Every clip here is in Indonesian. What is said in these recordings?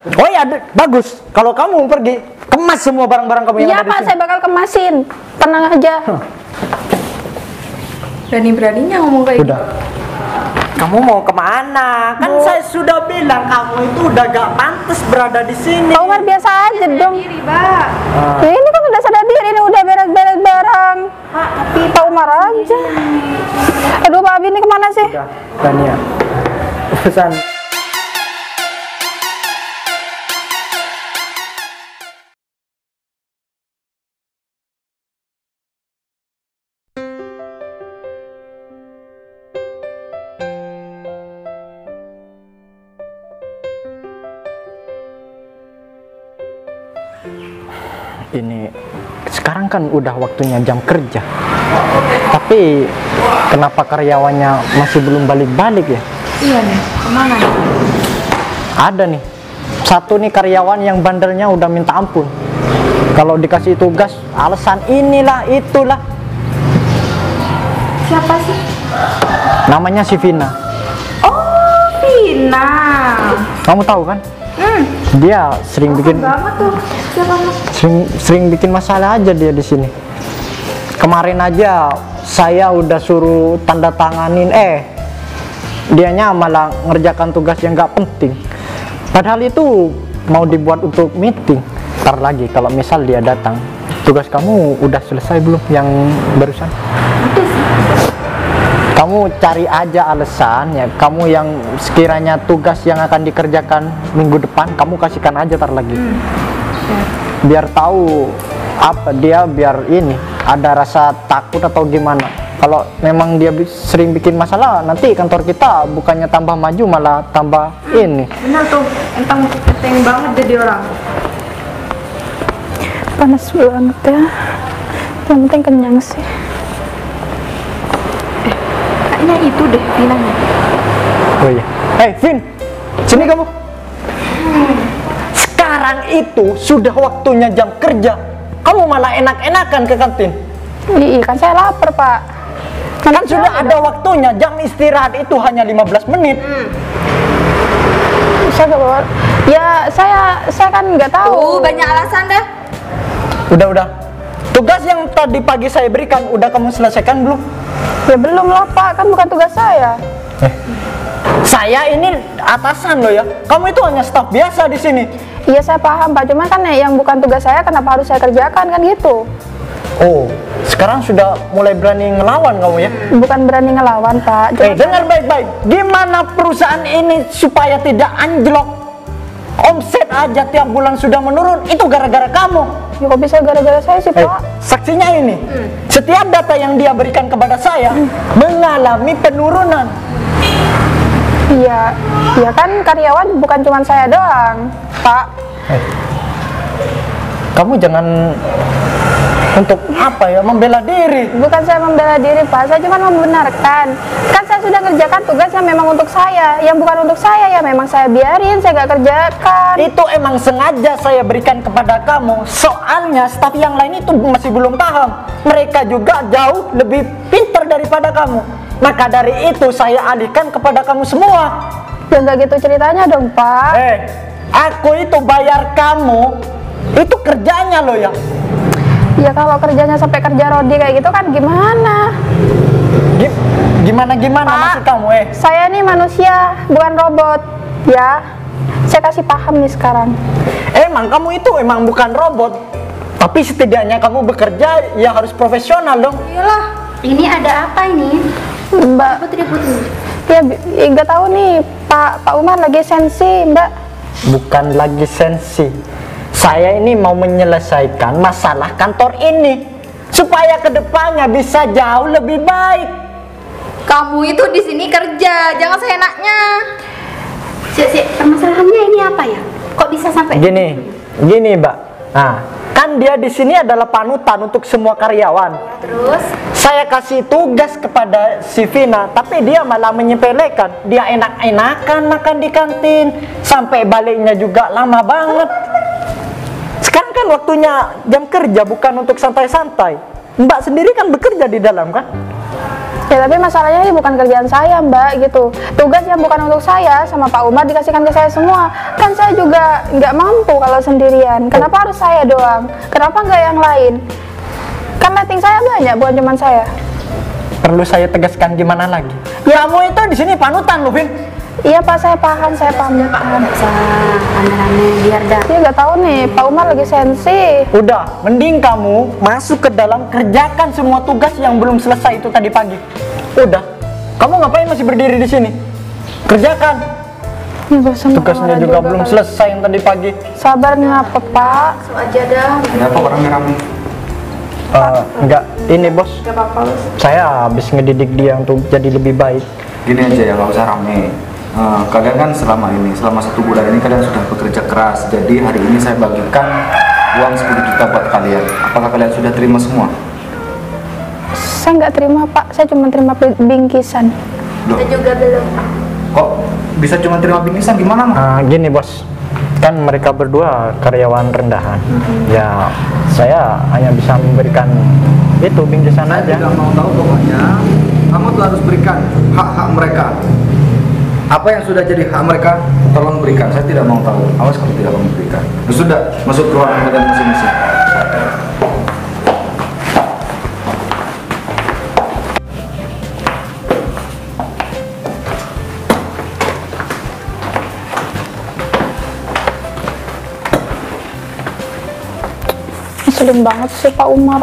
Oh ya, bagus. Kalau kamu pergi, kemas semua barang-barang kamu yang Iya ada di Pak, sini. saya bakal kemasin. Tenang aja. Berani-beraninya ngomong kayak Udah. Kamu mau kemana? Kan saya sudah bilang kamu itu udah gak pantas berada di sini. Pak Umar biasa aja dong. diri, Mbak. Ya, ini kan udah sadar diri, ini udah beres-beres barang. Pak, tapi Pak Umar aja. Aduh Pak Abi ini kemana sih? Udah, Dania. Pesan. Ini sekarang kan udah waktunya jam kerja, tapi kenapa karyawannya masih belum balik-balik ya? iya nih, kemana nih? Ada nih satu nih karyawan yang bandelnya udah minta ampun. Kalau dikasih tugas alasan inilah itulah. Siapa sih? Namanya si Vina. Oh, Vina. Kamu tahu kan? Dia sering bikin Banget tuh. Siapa Mas? sering bikin masalah aja dia di sini. Kemarin aja saya udah suruh tanda tanganin, dianya malah ngerjakan tugas yang nggak penting. Padahal itu mau dibuat untuk meeting. Ntar lagi kalau misal dia datang, tugas kamu udah selesai belum yang barusan? Kamu cari aja alasan ya, kamu yang sekiranya tugas yang akan dikerjakan minggu depan kamu kasihkan aja tar lagi. Biar tahu apa dia, biar ini ada rasa takut atau gimana. Kalau memang dia sering bikin masalah, nanti kantor kita bukannya tambah maju malah tambah ini. Benar tuh, enteng banget jadi orang. Panas banget ya. Yang penting kenyang sih. Kayaknya itu deh Vinanya. Oh iya. Hei Vin, sini kamu. Sekarang itu sudah waktunya jam kerja. Kamu malah enak-enakan ke kantin. Iya kan saya lapar Pak. Kan sudah ada waktunya, jam istirahat itu hanya 15 menit. Saya nggak bawa. Ya saya kan nggak tahu. Banyak alasan dah. Udah. Tugas yang tadi pagi saya berikan, udah kamu selesaikan belum? Ya belum lah Pak, kan bukan tugas saya. Saya ini atasan loh ya. Kamu itu hanya staf biasa di sini. Iya saya paham Pak, cuman kan yang bukan tugas saya kenapa harus saya kerjakan kan gitu. Oh, sekarang sudah mulai berani ngelawan kamu ya? Bukan berani ngelawan Pak. Dengar baik-baik. Gimana perusahaan ini supaya tidak anjlok? Omset aja tiap bulan sudah menurun, itu gara-gara kamu. Ya kok bisa gara-gara saya sih Pak? Saksinya ini, setiap data yang dia berikan kepada saya mengalami penurunan. Iya, ya kan karyawan bukan cuma saya doang Pak. Kamu jangan untuk apa ya, membela diri. Bukan saya membela diri Pak, saya cuma membenarkan. Kan saya sudah kerjakan tugas yang memang untuk saya, yang bukan untuk saya ya memang saya biarin, saya nggak kerjakan. Itu emang sengaja saya berikan kepada kamu. Soalnya staf yang lain itu masih belum paham. Mereka juga jauh lebih pintar daripada kamu. Maka dari itu saya alihkan kepada kamu semua. Ya nggak gitu ceritanya dong Pak. Aku itu bayar kamu, itu kerjanya loh ya. Ya kalau kerjanya sampai kerja rodi kayak gitu kan gimana? Gimana Pak, maksud kamu Saya nih manusia, bukan robot. Ya, saya kasih paham nih sekarang. Emang kamu itu emang bukan robot. Tapi setidaknya kamu bekerja ya harus profesional dong. Iyalah, ini ada apa ini? Mbak, Putri. ya nggak tahu nih Pak Umar lagi sensi Mbak. Bukan lagi sensi. Saya ini mau menyelesaikan masalah kantor ini supaya kedepannya bisa jauh lebih baik. Kamu itu di sini kerja, jangan seenaknya. Permasalahannya ini apa ya? Kok bisa sampai Gini Mbak. Nah, kan dia di sini adalah panutan untuk semua karyawan. terus? Saya kasih tugas kepada si Vina, tapi dia malah menyepelekan. Dia enak-enakan makan di kantin, sampai baliknya juga lama banget. Sekarang kan waktunya jam kerja, bukan untuk santai-santai. Mbak sendiri kan bekerja di dalam kan? Ya tapi masalahnya ini bukan kerjaan saya Mbak gitu. Tugas yang bukan untuk saya sama Pak Umar dikasihkan ke saya semua. Kan saya juga nggak mampu kalau sendirian. Kenapa harus saya doang? Kenapa nggak yang lain? Kan rating saya banyak, bukan cuma saya. Perlu saya tegaskan gimana lagi? Ya. Kamu itu di sini panutan loh, Vin. Iya Pak, saya paham, saya paham. Bisa rame-rame biar dah. Dia nggak tahu nih, Pak Umar lagi sensi. Udah, mending kamu masuk ke dalam, kerjakan semua tugas yang belum selesai itu tadi pagi. Udah, kamu ngapain masih berdiri di sini? Kerjakan. Ini bosan Tugasnya marah juga belum kali. selesai yang tadi pagi. Sabar ngapa Pak? Langsung aja dah. Kenapa orangnya rame? Enggak, ini bos. Gak apa-apa Bos. Saya habis ngedidik dia untuk jadi lebih baik. Gini aja ya, nggak usah rame. Kalian kan selama 1 bulan ini kalian sudah bekerja keras. Jadi hari ini saya bagikan uang 10 juta buat kalian. Apakah kalian sudah terima semua? Saya nggak terima Pak, saya cuma terima bingkisan. Loh, Kita juga belum. kok bisa cuma terima bingkisan? Gimana mah? Gini bos, kan mereka berdua karyawan rendahan. Ya, saya hanya bisa memberikan itu bingkisan Saya aja. tidak mau tahu, pokoknya kamu tuh harus berikan hak-hak mereka. Apa yang sudah jadi hak mereka, tolong berikan. Saya tidak mau tahu. Awas kalau tidak kamu berikan. Ya sudah, masuk ke ruangan kalian masing-masing. Ngeselin banget sih Pak Umar.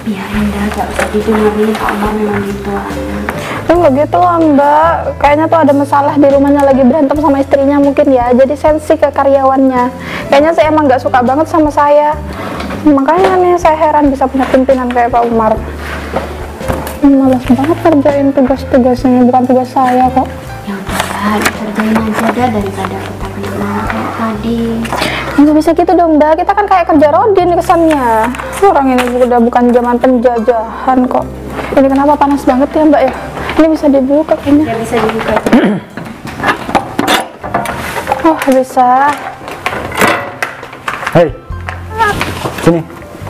Biarin dah, gak usah didengerin. Pak Umar memang gitu anak. Ya nggak gitu lah Mbak, kayaknya tuh ada masalah di rumahnya, lagi berantem sama istrinya mungkin ya, jadi sensi ke karyawannya. Kayaknya saya emang nggak suka banget sama saya, makanya nih saya heran bisa punya pimpinan kayak Pak Umar. Malas banget kerjain tugas-tugasnya, bukan tugas saya kok. Ya udah, kerjain aja dah daripada kita kena marah kayak tadi. Nggak bisa gitu dong Mbak, kita kan kayak kerja rodi nih kesannya. Orang ini udah bukan zaman penjajahan kok. Ini kenapa panas banget ya Mbak ya? Ini bisa dibuka kayaknya. Ya bisa dibuka. Oh bisa. Hei, sini,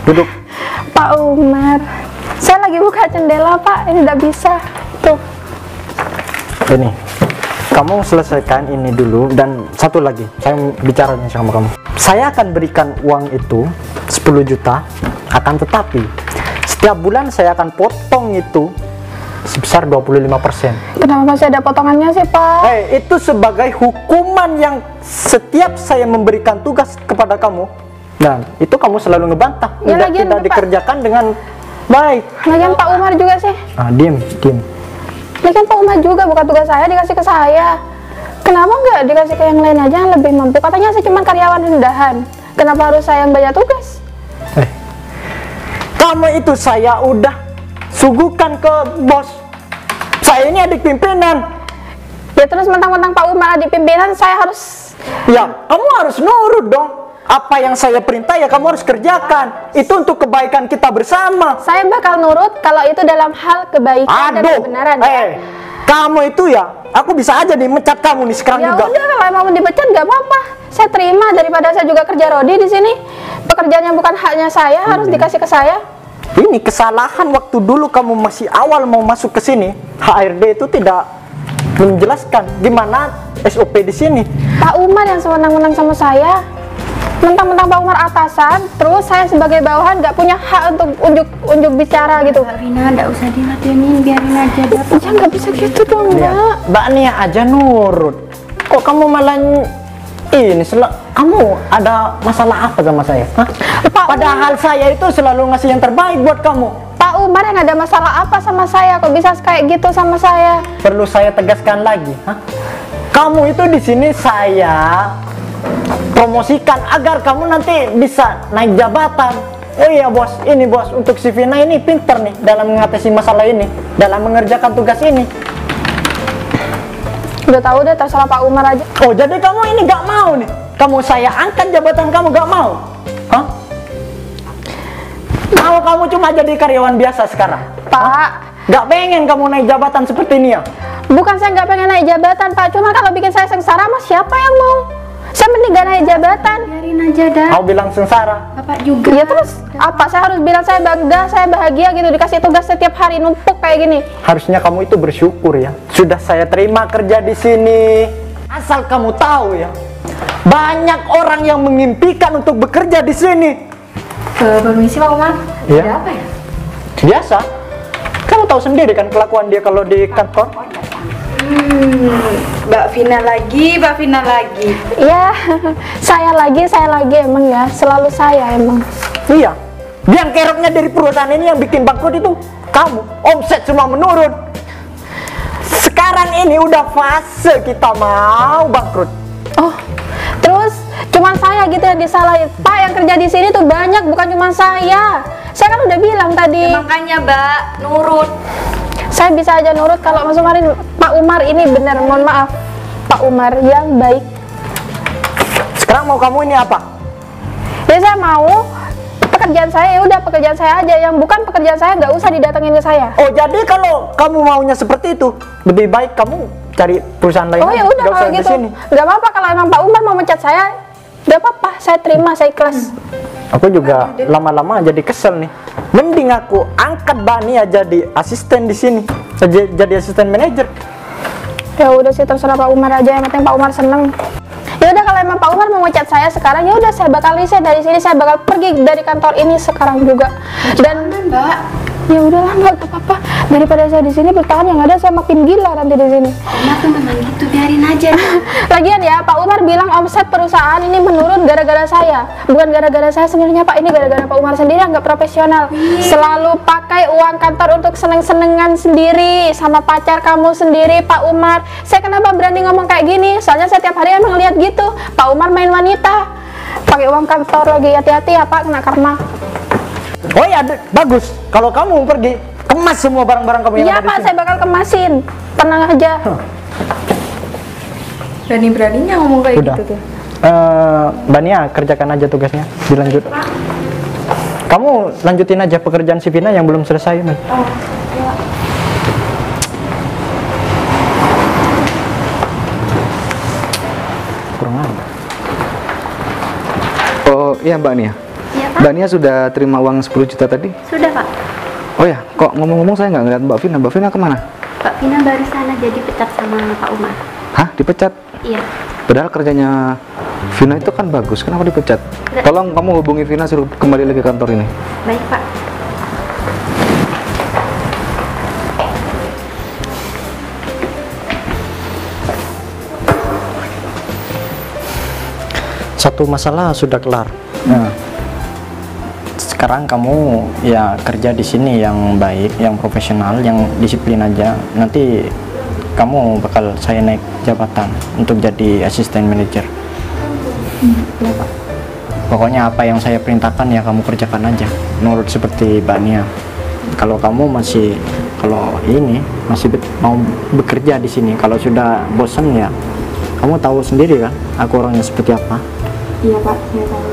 duduk. Pak Umar, saya lagi buka jendela Pak, ini tidak bisa. Tuh. Ini, kamu selesaikan ini dulu, dan satu lagi, saya bicara nih sama kamu. Saya akan berikan uang itu 10 juta, akan tetapi setiap bulan saya akan potong itu sebesar 25%. Kenapa masih ada potongannya sih Pak? Itu sebagai hukuman yang setiap saya memberikan tugas kepada kamu, dan itu kamu selalu ngebantah, Ya, tidak lagian, Pak. dikerjakan dengan baik. Lagian Pak Umar juga sih. Diem. Lagian Pak Umar juga bukan tugas saya dikasih ke saya. Kenapa nggak dikasih ke yang lain aja yang lebih mampu? Katanya saya cuma karyawan rendahan. Kenapa harus saya yang banyak tugas? Kamu itu saya udah suguhkan ke bos. Saya ini adik pimpinan. Ya terus mentang-mentang Pak Umar adik pimpinan, saya harus. Ya, kamu harus nurut dong. Apa yang saya perintah ya kamu harus kerjakan. Itu untuk kebaikan kita bersama. Saya bakal nurut kalau itu dalam hal kebaikan dan kebenaran. Ya. Kamu itu ya, aku bisa aja dimecat kamu nih sekarang Ya juga. udah, kalau emang mau dipecat nggak apa-apa. Saya terima daripada saya juga kerja rodi di sini. Pekerjaan yang bukan haknya saya harus dikasih ke saya. Ini kesalahan waktu dulu kamu masih awal mau masuk ke sini. HRD itu tidak menjelaskan gimana SOP di sini. Pak Umar yang sewenang-wenang sama saya. Mentang-mentang Pak Umar atasan, terus saya sebagai bawahan nggak punya hak untuk unjuk bicara gitu. Mbak Rina, nggak usah diladenin, biarin aja dah. Ya nggak bisa gitu dong Mbak. Mbak Nia aja nurut. Kok kamu malah ini kamu ada masalah apa sama saya? Hah? Pak Padahal saya itu selalu ngasih yang terbaik buat kamu. Pak Umar yang ada masalah apa sama saya? Kok bisa kayak gitu sama saya? Perlu saya tegaskan lagi, hah? Kamu itu di sini saya promosikan agar kamu nanti bisa naik jabatan. Oh iya bos, ini bos untuk si Vina ini pinter nih dalam mengatasi masalah ini, dalam mengerjakan tugas ini. Udah tahu deh, terserah Pak Umar aja. Oh jadi kamu ini gak mau nih? Kamu saya angkat jabatan kamu gak mau? Hah? Mau kamu cuma jadi karyawan biasa sekarang? Pak, Gak pengen kamu naik jabatan seperti ini ya? bukan saya nggak pengen naik jabatan Pak, cuma kalau bikin saya sengsara mas siapa yang mau? Saya mending gak naik jabatan. Biarin aja dah. Kau bilang sengsara. Bapak juga. Ya terus apa? Saya harus bilang saya bangga, saya bahagia gitu dikasih tugas setiap hari numpuk kayak gini. Harusnya kamu itu bersyukur ya. Sudah saya terima kerja di sini. Asal kamu tahu ya, banyak orang yang mengimpikan untuk bekerja di sini. Permisi Pak Umar. Iya. Ada apa ya? Biasa. Kamu tahu sendiri kan kelakuan dia kalau di kantor. Mbak Vina lagi, Mbak Vina lagi. Ya, saya lagi emang ya, selalu saya emang. Iya. Biang keroknya dari perusahaan ini yang bikin bangkrut itu kamu. Omset semua menurun. Sekarang ini udah fase kita mau bangkrut. Oh, terus cuman saya gitu yang disalahin. Pak, yang kerja di sini tuh banyak, bukan cuma saya. Saya kan udah bilang tadi. Makanya Mbak, nurut. Saya bisa aja nurut kalau Mas Umar ini, Pak Umar ini benar, mohon maaf, Pak Umar yang baik. Sekarang mau kamu ini apa? Ya saya mau pekerjaan saya, ya udah pekerjaan saya aja, yang bukan pekerjaan saya nggak usah didatengin ke saya. Oh, jadi kalau kamu maunya seperti itu, lebih baik kamu cari perusahaan lain. Oh ya udah kalau gitu, nggak apa-apa kalau emang Pak Umar mau mecat saya, nggak apa-apa, saya terima, saya ikhlas. Aku juga lama-lama jadi kesel nih. Mending aku angkat Bania jadi asisten di sini, jadi asisten manajer. Ya udah sih terserah Pak Umar aja, yang penting Pak Umar seneng. Ya udah kalau emang Pak Umar mau mecat saya sekarang, ya udah saya bakal resign dari sini, saya bakal pergi dari kantor ini sekarang juga. Dan Mbak, ya udahlah nggak apa-apa, daripada saya di sini bertahan, yang ada saya makin gila nanti di sini. Umar tuh memang gitu, biarin aja. Lagian ya Pak Umar bilang omset perusahaan ini menurun gara-gara saya, bukan gara-gara saya sebenarnya Pak, ini gara-gara Pak Umar sendiri yang nggak profesional. Selalu pakai uang kantor untuk seneng-senengan sendiri sama pacar kamu sendiri Pak Umar. Saya kenapa berani ngomong kayak gini? Soalnya saya tiap hari emang lihat gitu Pak Umar main wanita, pakai uang kantor lagi. Hati-hati ya Pak, kena karma. Oh ya, bagus. Kalau kamu pergi, kemas semua barang-barang kamu yang Iya ada di Pak, sini. saya bakal kemasin, tenang aja. berani-beraninya ngomong kayak Udah. gitu tuh. Bania, kerjakan aja tugasnya, dilanjut. Kamu lanjutin aja pekerjaan si Vina yang belum selesai, Man. Kurang ada. Oh iya Mbak Nia. Iya Pak. Mbak Nia sudah terima uang 10 juta tadi? Sudah Pak. Oh ya, kok ngomong-ngomong saya nggak ngeliat Mbak Vina. Mbak Vina kemana? Pak Vina barusan aja dipecat sama Pak Umar. Hah? Dipecat? Iya. Padahal kerjanya Vina itu kan bagus. Kenapa dipecat? Nggak. Tolong kamu hubungi Vina suruh kembali lagi ke kantor ini. Baik Pak. Satu masalah sudah kelar. Nah, sekarang kamu ya kerja di sini yang baik, yang profesional, yang disiplin aja. Nanti kamu bakal saya naik jabatan untuk jadi asisten manajer. Pokoknya apa yang saya perintahkan ya kamu kerjakan aja, nurut seperti Mbak Nia. Kalau kamu masih mau bekerja di sini, kalau sudah bosan ya kamu tahu sendiri kan, aku orangnya seperti apa. Iya Pak, saya tahu.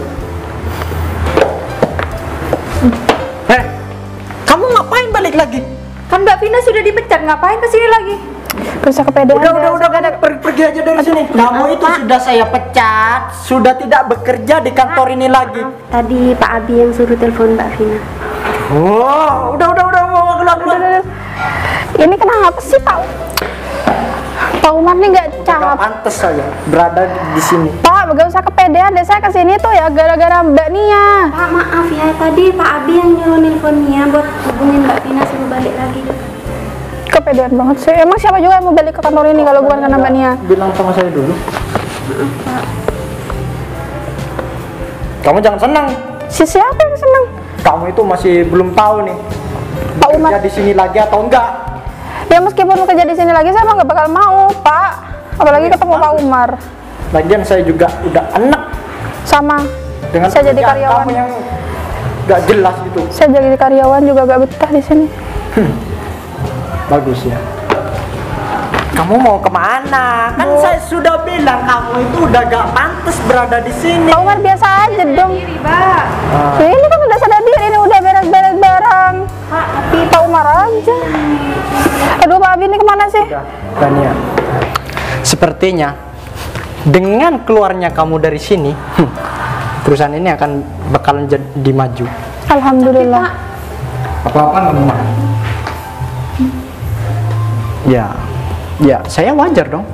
Kamu ngapain balik lagi? Kan Mbak Vina sudah dipecat, ngapain kesini lagi? Gak usah kepedean. Udah, pergi aja dari sini. Kamu itu sudah saya pecat, sudah tidak bekerja di kantor ini lagi. Tadi Pak Abi yang suruh telepon Mbak Vina. Oh, udah, keluar. Ini kenapa sih Pak Umar nih nggak Gak cakep. pantas saya berada di sini. Pak, gak usah kepedean deh, saya kesini tuh ya gara-gara Mbak Nia. Pak maaf ya, tadi Pak Abi yang nyuruh nelpon Nia buat hubungin Mbak Vina suruh balik lagi. Kepedean banget sih. Emang siapa juga yang mau balik ke kantor ini kalau bukan karena Mbak Nia? Bilang sama saya dulu. Kamu jangan senang. Siapa yang seneng? Kamu itu masih belum tahu nih. Pak Umar. Kerja di sini lagi atau enggak? Ya meskipun kerja di sini lagi, saya emang gak bakal mau, Pak. Apalagi ketemu Pak Umar. Lagian saya juga udah enak Sama. dengan Saya jadi pekerjaan karyawan. kamu yang gak jelas gitu. Saya jadi karyawan juga gak betah di sini. Bagus ya. Kamu mau kemana? Kan saya sudah bilang kamu itu udah gak pantas berada di sini. Pak Umar biasa aja dong. Mbak. Ya, ini kan udah sadar diri, ini udah beres-beres barang. Tapi Pak Umar aja. Aduh Pak Abi ini kemana sih? Tania, sepertinya dengan keluarnya kamu dari sini, perusahaan ini akan bakalan jadi maju. Alhamdulillah. Apa-apaan kamu mah? Ya, saya wajar dong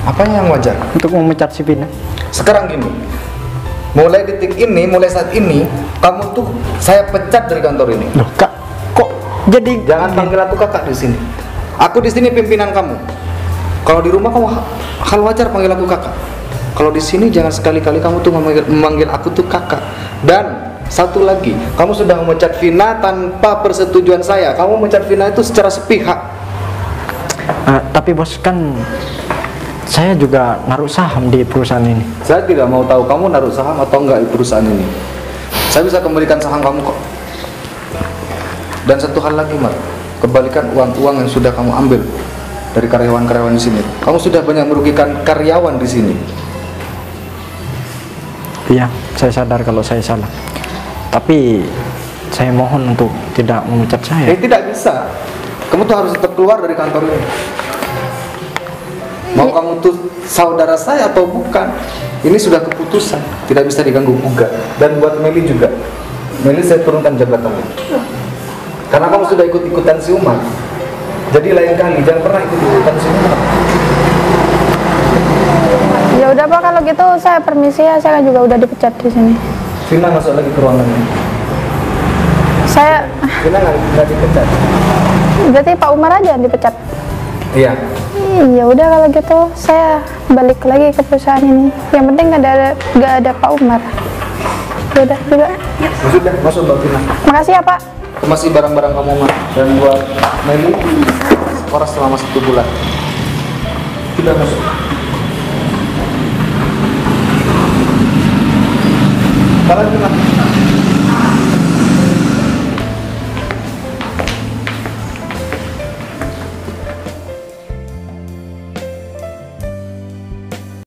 Apanya yang wajar? untuk memecat si Vina. Sekarang gini, mulai detik ini, mulai saat ini, kamu tuh saya pecat dari kantor ini. Loh, Kak, kok jadi Jangan panggil aku kakak di sini. Aku di sini pimpinan kamu. Kalau di rumah kamu hal wajar panggil aku kakak. Kalau di sini jangan sekali-kali kamu tuh memanggil aku tuh kakak. Dan satu lagi, kamu sudah memecat Vina tanpa persetujuan saya. Kamu memecat Vina itu secara sepihak. Tapi bos, kan saya juga naruh saham di perusahaan ini. Saya tidak mau tahu kamu naruh saham atau enggak di perusahaan ini. Saya bisa kembalikan saham kamu kok. Dan satu hal lagi, Mat, kembalikan uang-uang yang sudah kamu ambil dari karyawan-karyawan di sini. Kamu sudah banyak merugikan karyawan di sini. Iya, saya sadar kalau saya salah. Tapi saya mohon untuk tidak memecat saya. Tidak bisa. Kamu tuh harus tetap keluar dari kantor ini. Mau kamu tuh saudara saya atau bukan, ini sudah keputusan, tidak bisa diganggu gugat. Dan buat Meli juga, Meli saya turunkan jabatannya. Karena kamu sudah ikut-ikutan si Umar. Jadi lain kali jangan pernah ikut-ikutan si Umar. Ya udah Pak, kalau gitu saya permisi ya, saya kan juga udah dipecat di sini. Vina masuk lagi ke ruangan ini. Saya Vina nggak dipecat. berarti Pak Umar aja yang dipecat. Iya. Ya udah kalau gitu saya balik lagi ke perusahaan ini. Yang penting nggak ada Pak Umar. Ya udah juga. Sudah masuk Mbak Vina. Makasih ya Pak. Masih barang-barang kamu Mat. Dan buat Meli, sekolah selama 1 bulan. Tidak masuk.